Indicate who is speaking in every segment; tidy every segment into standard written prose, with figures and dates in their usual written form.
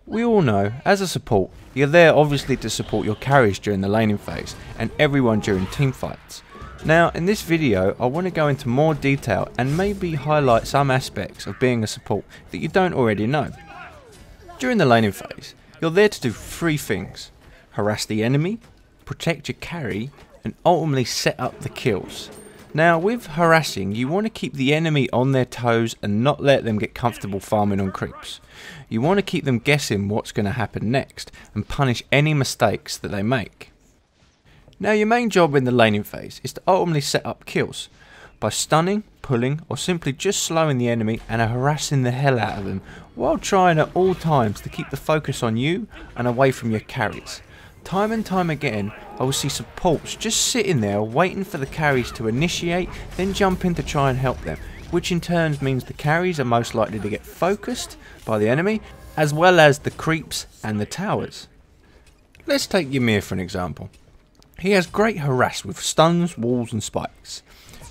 Speaker 1: We all know, as a support, you're there obviously to support your carries during the laning phase, and everyone during team fights. Now in this video I want to go into more detail and maybe highlight some aspects of being a support that you don't already know. During the laning phase, you're there to do three things: harass the enemy, protect your carry, and ultimately set up the kills. Now with harassing, you want to keep the enemy on their toes and not let them get comfortable farming on creeps. You want to keep them guessing what's going to happen next and punish any mistakes that they make. Now your main job in the laning phase is to ultimately set up kills by stunning, pulling, or simply just slowing the enemy and harassing the hell out of them, while trying at all times to keep the focus on you and away from your carries. Time and time again, I will see supports just sitting there waiting for the carries to initiate, then jump in to try and help them, which in turn means the carries are most likely to get focused by the enemy, as well as the creeps and the towers. Let's take Ymir for an example. He has great harass with stuns, walls and spikes.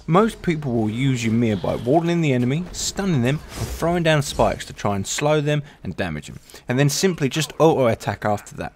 Speaker 1: Most people will use Ymir by walling the enemy, stunning them and throwing down spikes to try and slow them and damage them, and then simply just auto attack after that.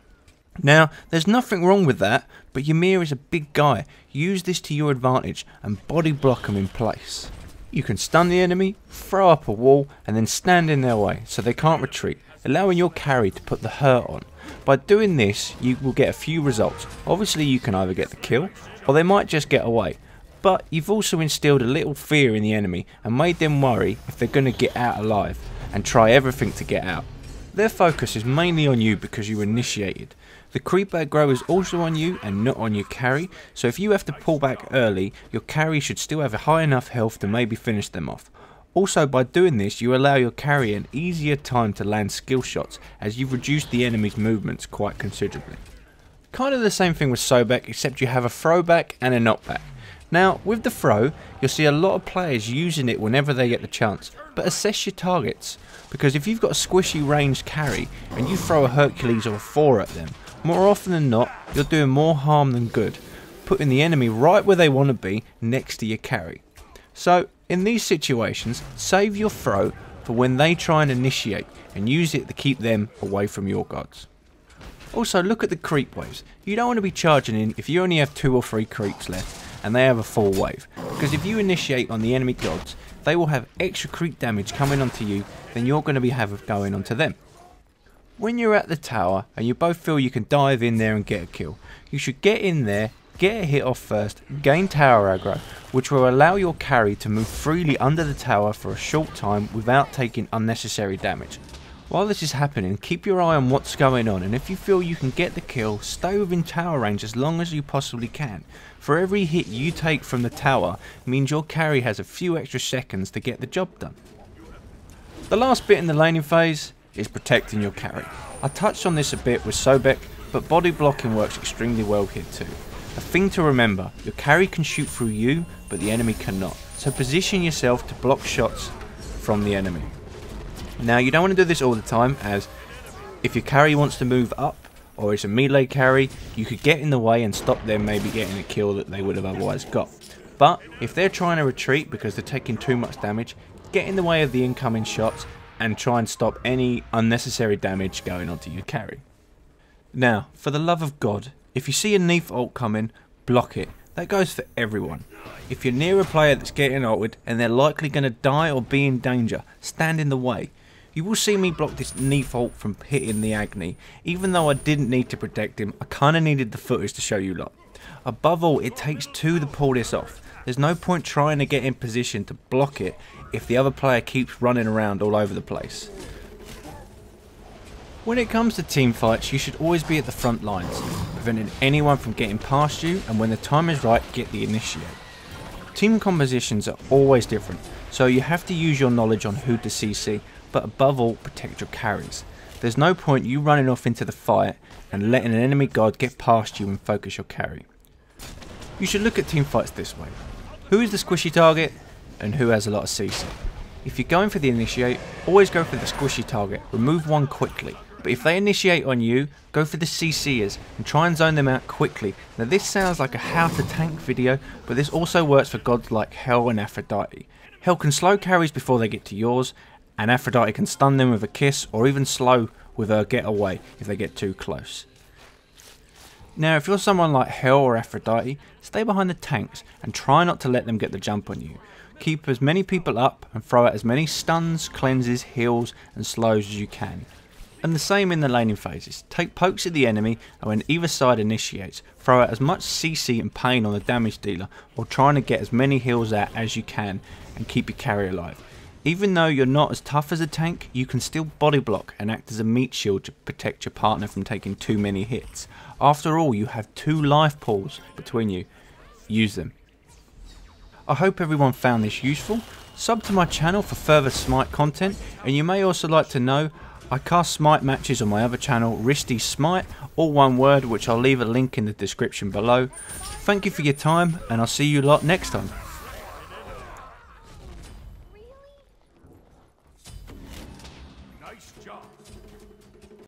Speaker 1: Now, there's nothing wrong with that, but Ymir is a big guy. Use this to your advantage and body block them in place. You can stun the enemy, throw up a wall, and then stand in their way so they can't retreat, allowing your carry to put the hurt on. By doing this, you will get a few results. Obviously you can either get the kill, or they might just get away. But you've also instilled a little fear in the enemy and made them worry if they're going to get out alive, and try everything to get out. Their focus is mainly on you because you initiated. The creep aggro is also on you and not on your carry, so if you have to pull back early, your carry should still have a high enough health to maybe finish them off. Also, by doing this, you allow your carry an easier time to land skill shots, as you've reduced the enemy's movements quite considerably. Kind of the same thing with Sobek, except you have a throwback and a knockback. Now, with the throw, you'll see a lot of players using it whenever they get the chance, but assess your targets, because if you've got a squishy ranged carry and you throw a Hercules or a Thor at them, more often than not, you're doing more harm than good, putting the enemy right where they want to be, next to your carry. So, in these situations, save your throw for when they try and initiate, and use it to keep them away from your gods. Also, look at the creep waves. You don't want to be charging in if you only have 2 or 3 creeps left and they have a full wave, because if you initiate on the enemy gods, they will have extra creep damage coming onto you than you're going to be going onto them. When you're at the tower and you both feel you can dive in there and get a kill, you should get in there, get a hit off first, gain tower aggro, which will allow your carry to move freely under the tower for a short time without taking unnecessary damage. While this is happening, keep your eye on what's going on, and if you feel you can get the kill, stay within tower range as long as you possibly can. For every hit you take from the tower means your carry has a few extra seconds to get the job done. The last bit in the laning phase is protecting your carry. I touched on this a bit with Sobek, but body blocking works extremely well here too. A thing to remember, your carry can shoot through you, but the enemy cannot, so position yourself to block shots from the enemy. Now you don't want to do this all the time, as if your carry wants to move up, or it's a melee carry, you could get in the way and stop them maybe getting a kill that they would have otherwise got. But if they're trying to retreat because they're taking too much damage, get in the way of the incoming shots and try and stop any unnecessary damage going onto your carry. Now, for the love of God, if you see a Neith ult coming, block it. That goes for everyone. If you're near a player that's getting ulted and they're likely going to die or be in danger, stand in the way. You will see me block this Neith ult from hitting the Agni. Even though I didn't need to protect him, I kind of needed the footage to show you lot. Above all, it takes 2 to pull this off. There's no point trying to get in position to block it if the other player keeps running around all over the place. When it comes to team fights, you should always be at the front lines, preventing anyone from getting past you, and when the time is right, get the initiate. Team compositions are always different, so you have to use your knowledge on who to CC, but above all, protect your carries. There's no point you running off into the fight and letting an enemy god get past you and focus your carry. You should look at team fights this way. Who is the squishy target and who has a lot of CC? If you're going for the initiate, always go for the squishy target, remove one quickly. But if they initiate on you, go for the CCers and try and zone them out quickly. Now this sounds like a how to tank video, but this also works for gods like Hel and Aphrodite. Hel can slow carries before they get to yours, and Aphrodite can stun them with a kiss or even slow with her getaway if they get too close. Now if you're someone like Hel or Aphrodite, stay behind the tanks and try not to let them get the jump on you. Keep as many people up and throw out as many stuns, cleanses, heals and slows as you can. And the same in the laning phases. Take pokes at the enemy, and when either side initiates, throw out as much CC and pain on the damage dealer while trying to get as many heals out as you can and keep your carry alive. Even though you're not as tough as a tank, you can still body block and act as a meat shield to protect your partner from taking too many hits. After all, you have 2 life pools between you. Use them. I hope everyone found this useful. Sub to my channel for further Smite content, and you may also like to know I cast Smite matches on my other channel, Risty Smite, all one word, which I'll leave a link in the description below. Thank you for your time, and I'll see you lot next time.